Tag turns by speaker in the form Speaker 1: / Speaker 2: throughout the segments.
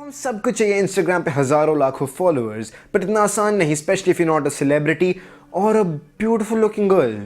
Speaker 1: हम सबको चाहिए इंस्टाग्राम पे हजारों लाखों फॉलोअर्स, बट इतना आसान नहीं, specially if you not a celebrity और अ ब्यूटीफुल लुकिंग गर्ल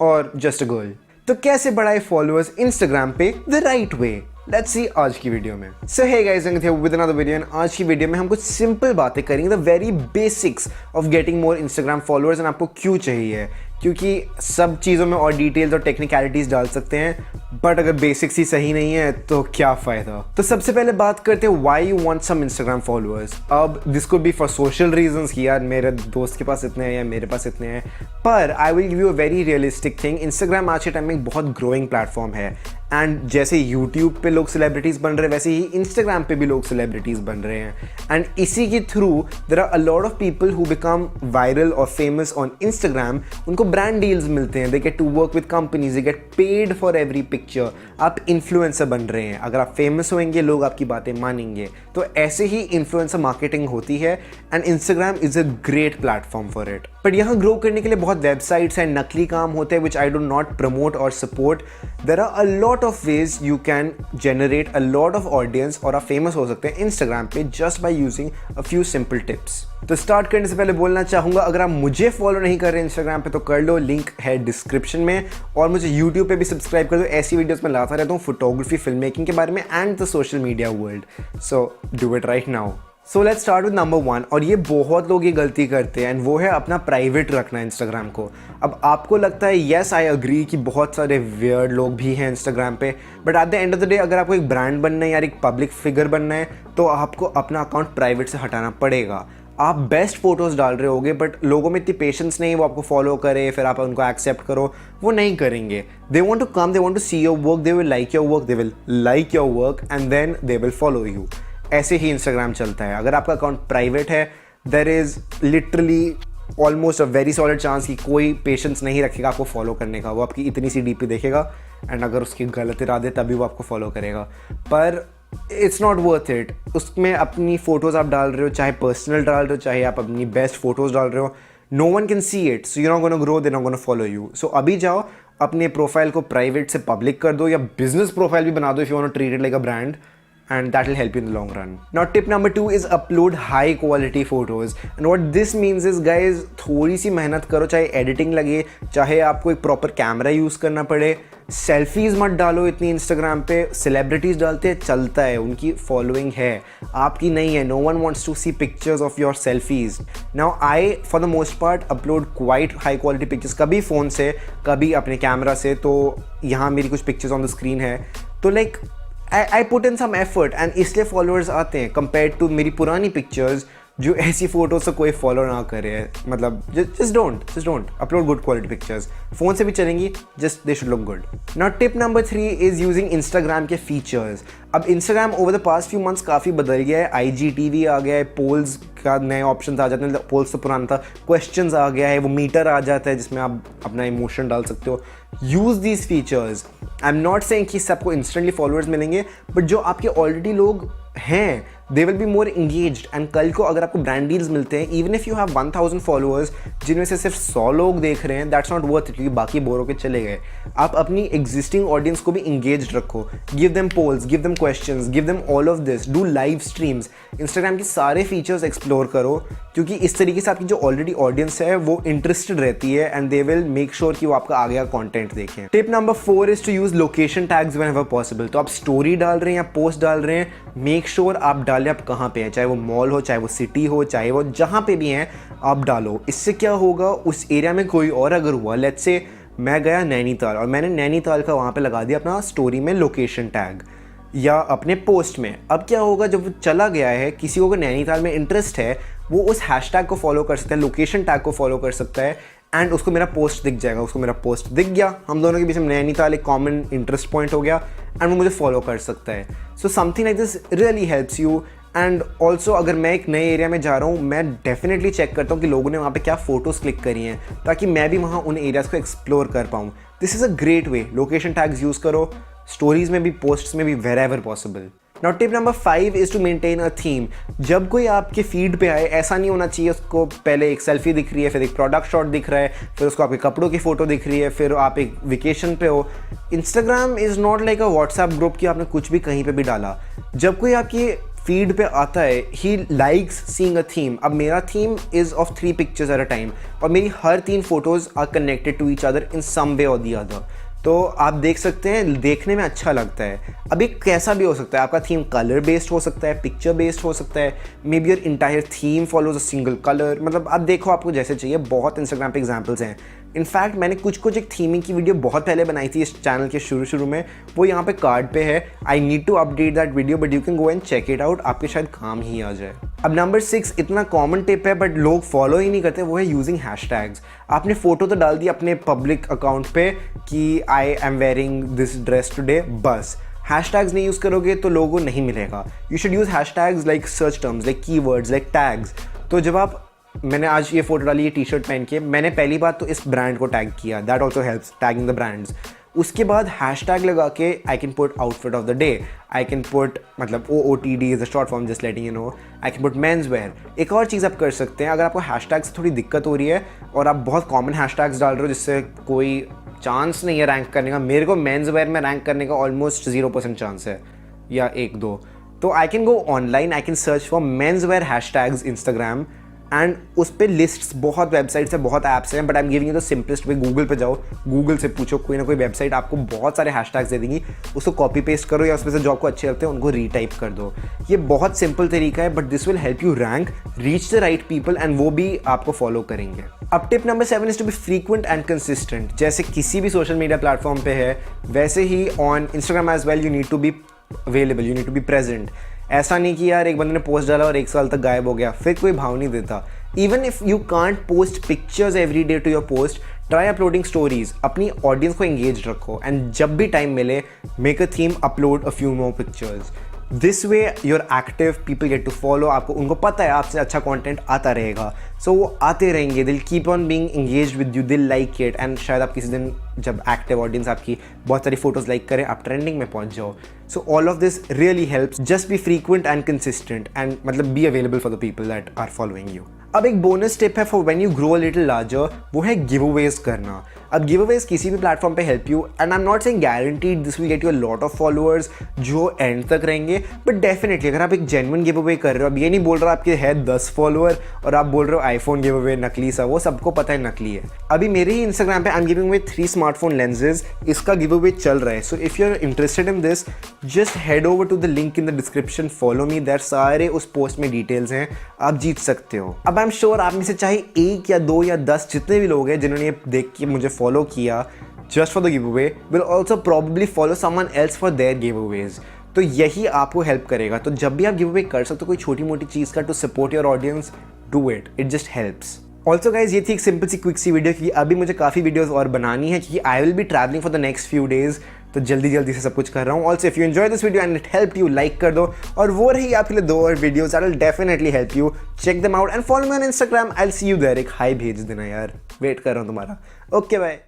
Speaker 1: और जस्ट अ गर्ल। तो कैसे बढ़ाए फॉलोअर्स इंस्टाग्राम पे the right way? Let's see आज की वीडियो में। So hey guys, Ankit here with another video and आज की वीडियो में हम कुछ सिंपल बातें करेंगे, the very basics of getting more Instagram followers and आपको क्यों चाहिए, क्योंकि सब चीज़ों में और डिटेल्स और टेक्निकलिटीज डाल सकते हैं, बट अगर बेसिक्स ही सही नहीं है तो क्या फ़ायदा। तो सबसे पहले बात करते हैं why you want some Instagram followers. अब this could be for social reasons कि यार मेरे दोस्त के पास इतने हैं या मेरे पास इतने हैं, पर I will give you a very realistic thing. Instagram आज के टाइम में एक बहुत ग्रोइंग प्लेटफॉर्म है एंड जैसे यूट्यूब पे लोग सेलिब्रिटीज़ बन रहे हैं वैसे ही इंस्टाग्राम पे भी लोग सेलिब्रिटीज़ बन रहे हैं एंड इसी के through there are a lot of people who become viral और फेमस ऑन इंस्टाग्राम। उनको ब्रांड डील्स मिलते हैं, they get to work with companies, they get paid for every picture. आप इन्फ्लुएंसर बन रहे हैं, अगर आप फेमस होंगे लोग आपकी बातें मानेंगे। तो ऐसे ही इन्फ्लुएंसर मार्केटिंग होती है and Instagram is a great platform for it. But यहाँ ग्रो करने के लिए बहुत वेबसाइट्स एंड नकली काम होते हैं which I do not promote और support. There are a lot of ways you can generate a lot of audience और आप फेमस हो सकते हैं इंस्टाग्राम पे just by using a few simple tips. तो स्टार्ट करने से पहले बोलना चाहूँगा, अगर आप मुझे फॉलो नहीं कर रहे इंस्टाग्राम पे तो कर लो, लिंक है डिस्क्रिप्शन में। और मुझे यूट्यूब पे भी सब्सक्राइब कर दो, ऐसी वीडियोस मैं लाता रहता हूँ फोटोग्राफी, फिल्म मेकिंग के बारे में and the social media world. So do it right now. So let's start with number 1, और ये बहुत लोग ये गलती करते हैं एंड वो है अपना प्राइवेट रखना इंस्टाग्राम को। अब आपको लगता है येस आई अग्री कि बहुत सारे वियर्ड लोग भी हैं इंस्टाग्राम पे, but at the end of the day अगर आपको एक ब्रांड बनना है या एक पब्लिक फिगर बनना है तो आपको अपना अकाउंट प्राइवेट से हटाना पड़ेगा। आप बेस्ट फोटोज़ डाल रहे होगे बट लोगों में इतनी पेशेंस नहीं, वो आपको फॉलो करे फिर आप उनको एक्सेप्ट करो, वो नहीं करेंगे। They want to come, they want to see your work, they will like your work, they will like your work and then they will follow you. ऐसे ही इंस्टाग्राम चलता है। अगर आपका अकाउंट प्राइवेट है there is literally almost a very solid chance कि कोई patience नहीं रखेगा आपको फॉलो करने का। वो आपकी इतनी सी डीपी देखेगा एंड अगर उसकी गलत इरादे तभी वो आपको फॉलो करेगा, पर इट्स नॉट वर्थ इट। उसमें अपनी फ़ोटोज़ आप डाल रहे हो, चाहे पर्सनल डाल रहे हो चाहे आप अपनी बेस्ट फ़ोटोज़ डाल रहे हो, no one can see it, so you not gonna grow, they not gonna follow you. So अभी जाओ अपने प्रोफाइल को प्राइवेट से पब्लिक कर दो या बिजनेस प्रोफाइल भी बना दो if you want to treat it like a brand, and that will help you in the long run. Now tip number 2 is upload high quality photos, and what this means is guys, थोड़ी सी मेहनत करो, चाहे editing लगे चाहे आपको एक proper camera use करना पड़े। सेल्फीज़ मत डालो इतनी इंस्टाग्राम पे, सेलिब्रिटीज़ डालते हैं चलता है, उनकी फॉलोइंग है, आपकी नहीं है। No one wants to see pictures of your selfies. Now I for the most part upload quite high quality pictures, कभी फ़ोन से कभी अपने कैमरा से। तो यहाँ मेरी कुछ पिक्चर्स ऑन द स्क्रीन है, तो like I put in some effort and इसलिए फॉलोअर्स आते हैं कंपेयर टू मेरी पुरानी पिक्चर्स जो ऐसी फोटोज से कोई फॉलो ना करे। मतलब just don't upload good quality pictures. Phone से भी चलेंगी, just they should look good. Now tip number 3 is using Instagram के फीचर्स। अब Instagram over the past few months काफ़ी बदल गया है। IGTV आ गया है, पोल्स का नए ऑप्शन आ जाते हैं, पोल्स तो पुराना था, क्वेश्चंस आ गया है, वो मीटर आ जाता है जिसमें आप अपना इमोशन डाल सकते हो। Use these features. I am not saying कि सबको इंस्टेंटली फॉलोअर्स मिलेंगे, बट जो आपके ऑलरेडी लोग हैं they will be more engaged and कल को अगर आपको ब्रांड डील्स मिलते हैं, even if you have 1000 followers जिनमें से सिर्फ 100 लोग देख रहे हैं, दैट्स नॉट वर्थ इट, क्योंकि बाकी बोर होकर चले गए। आप अपनी एग्जिस्टिंग ऑडियंस को भी इंगेज्ड रखो, give them polls, give them questions, give them all of this, do live streams. Instagram के सारे फीचर्स एक्सप्लोर करो, क्योंकि इस तरीके से आपकी जो ऑलरेडी ऑडियंस है वो इंटरेस्टेड रहती है and they will make sure कि वो आपका आगे का कॉन्टेंट देखें। Tip number 4 is to use location tags whenever possible. तो आप स्टोरी डाल रहे हैं या पोस्ट डाल रहे हैं, मेक श्योर आप डालें आप कहाँ पे हैं, चाहे वो मॉल हो, चाहे वो सिटी हो, चाहे वो जहाँ पे भी हैं आप डालो। इससे क्या होगा, उस एरिया में कोई और अगर हुआ, लेट्स से मैं गया नैनीताल और मैंने नैनीताल का वहाँ पे लगा दिया अपना स्टोरी में लोकेशन टैग या अपने पोस्ट में, अब क्या होगा जब वो चला गया है, किसी को नैनीताल में इंटरेस्ट है, वो उस हैशटैग को फॉलो कर सकता है, लोकेशन टैग को फॉलो कर सकता है एंड उसको मेरा पोस्ट दिख जाएगा। उसको मेरा पोस्ट दिख गया, हम दोनों के बीच में नैनीताल एक कॉमन इंटरेस्ट पॉइंट हो गया एंड वो मुझे फॉलो कर सकता है। So something like this really helps you. And also अगर मैं एक नए एरिया में जा रहा हूँ, मैं डेफिनेटली चेक करता हूँ कि लोगों ने वहाँ पे क्या फ़ोटोज़ क्लिक करी हैं, ताकि मैं भी वहाँ उन एरियाज़ को एक्सप्लोर कर पाऊँ। This is a great way. Location tags use करो, स्टोरीज़ में भी, पोस्ट्स में भी, wherever possible. Now tip number 5 is to maintain a theme. जब कोई आपके फीड पे आए, ऐसा नहीं होना चाहिए उसको पहले एक सेल्फी दिख रही है, फिर एक प्रोडक्ट शॉट दिख रहा है, फिर उसको आपके कपड़ों की फ़ोटो दिख रही है, फिर आप एक वेकेशन पे हो। Instagram is not like a WhatsApp group कि आपने कुछ भी कहीं पे भी डाला। जब कोई आपकी फीड पे आता है, he likes seeing a theme. अब मेरा theme is of 3 pictures at a time और मेरी हर 3 photos are connected to each other in some way और दी अदर। तो आप देख सकते हैं, देखने में अच्छा लगता है। अब ये कैसा भी हो सकता है, आपका थीम कलर बेस्ड हो सकता है, पिक्चर बेस्ड हो सकता है, may be your entire theme follows a single colour. मतलब आप देखो आपको जैसे चाहिए। बहुत इंस्टाग्राम पे एग्जांपल्स हैं। इनफैक्ट मैंने कुछ एक थीमिंग की वीडियो बहुत पहले बनाई थी इस चैनल के शुरू में, वो यहाँ पे कार्ड पे है। I need to update that video but you can go and check it out, आपके शायद काम ही आ जाए। अब नंबर 6 इतना कॉमन टिप है बट लोग फॉलो ही नहीं करते, वो है यूजिंग हैशटैग्स। आपने फोटो तो डाल दी अपने पब्लिक अकाउंट पे कि I am wearing this dress today, बस हैशटैग्स नहीं यूज़ करोगे तो लोगों को नहीं मिलेगा। You should use hashtags like search terms, like keywords, like tags. तो जब आप, मैंने आज ये फोटो डाली, ये टी शर्ट पहन के, मैंने पहली बात तो इस ब्रांड को टैग किया, that also helps tagging the brands. उसके बाद हैशटैग लगा के I can put outfit of the day, I can put, मतलब OOTD is a short form, just letting you know, I can put men's wear. एक और चीज़ आप कर सकते हैं, अगर आपको हैशटैग से थोड़ी दिक्कत हो रही है और आप बहुत कॉमन हैशटैग्स डाल रहे हो जिससे कोई चांस नहीं है रैंक करने का, मेरे को मेंस वेयर में रैंक करने का ऑलमोस्ट 0% चांस है या 1-2, तो I can go online, I can search for men's wear hashtags Instagram and उस पर लिस्ट्स, बहुत वेबसाइट्स हैं, बहुत ऐप्स हैं, but I am giving you the simplest way. Google पे जाओ, गूगल से पूछो, कोई ना कोई वेबसाइट आपको बहुत सारे हैशटैग्स दे देंगी, उसको कॉपी पेस्ट करो या उसमें से जो आपको अच्छे लगते हैं उनको रीटाइप कर दो। ये बहुत सिंपल तरीका है but this will help you rank, reach the right people and वो भी आपको फॉलो करेंगे। अब tip number 7 is to be frequent and consistent. जैसे किसी भी सोशल मीडिया प्लेटफॉर्म पे है वैसे ही on Instagram as well, you need to be available, you need to be present. ऐसा नहीं कि यार एक बंदे ने पोस्ट डाला और 1 साल तक गायब हो गया, फिर कोई भाव नहीं देता। Even if you can't post pictures every day to your post, try uploading stories. अपनी ऑडियंस को engaged रखो एंड जब भी टाइम मिले make a theme, upload a few more pictures. This way you're active, people get to follow, आपको, उनको पता है आपसे अच्छा कंटेंट आता रहेगा, सो वो आते रहेंगे, they'll keep on being engaged with you, they'll like it and शायद आप किसी दिन जब एक्टिव ऑडियंस आपकी बहुत सारी फोटोज लाइक करें, आप ट्रेंडिंग में पहुंच जाओ। So all of this really helps, just be frequent and consistent and मतलब be available for the people that are following you. अब एक बोनस टिप है for when you grow a little larger, वो है give Awez करना। अब give Awez किसी भी प्लेटफॉर्म पे help you and I am not saying guaranteed this will get you a lot of followers जो एंड तक रहेंगे, बट डेफिनेटली अगर आप एक जेन्युइन गिव अवे कर रहे हो, अब ये नहीं बोल रहा आपके है 10 फॉलोअर और आप बोल रहे हो आईफोन गिव अवे नकली सा, वो सबको पता है नकली है। अभी मेरे ही इंस्टाग्राम पे I am giving away 3 smartphone lenses, इसका गिव अवे चल रहा है। So if you are interested in this, just head over to the link in the description, follow me there, सारे उस पोस्ट में डिटेल्स हैं, आप जीत सकते हो। अब आई एम श्योर आप में से चाहे 1 या 2 या 10 जितने भी लोग हैं जिन्होंने ये देख के मुझे फॉलो किया just for the giveaway will also probably follow someone else for their giveaways. तो यही आपको हेल्प करेगा। तो जब भी आप गिव अवे कर सकते हो कोई छोटी मोटी चीज़ का to support your audience, do it, it just helps. Also guys, ये थी एक सिंपल सी क्विक सी वीडियो की, अभी मुझे काफ़ी वीडियोस और बनानी है क्योंकि I will be travelling for the next few days, तो जल्दी से सब कुछ कर रहा हूँ। Also if you enjoy this video and it help you, like कर दो, और वो रही आपके लिए 2 और videos that will definitely help you. Check them out and follow me on Instagram, I will see you there. एक हाई भेज देना यार, वेट कर रहा हूँ तुम्हारा। Okay bye.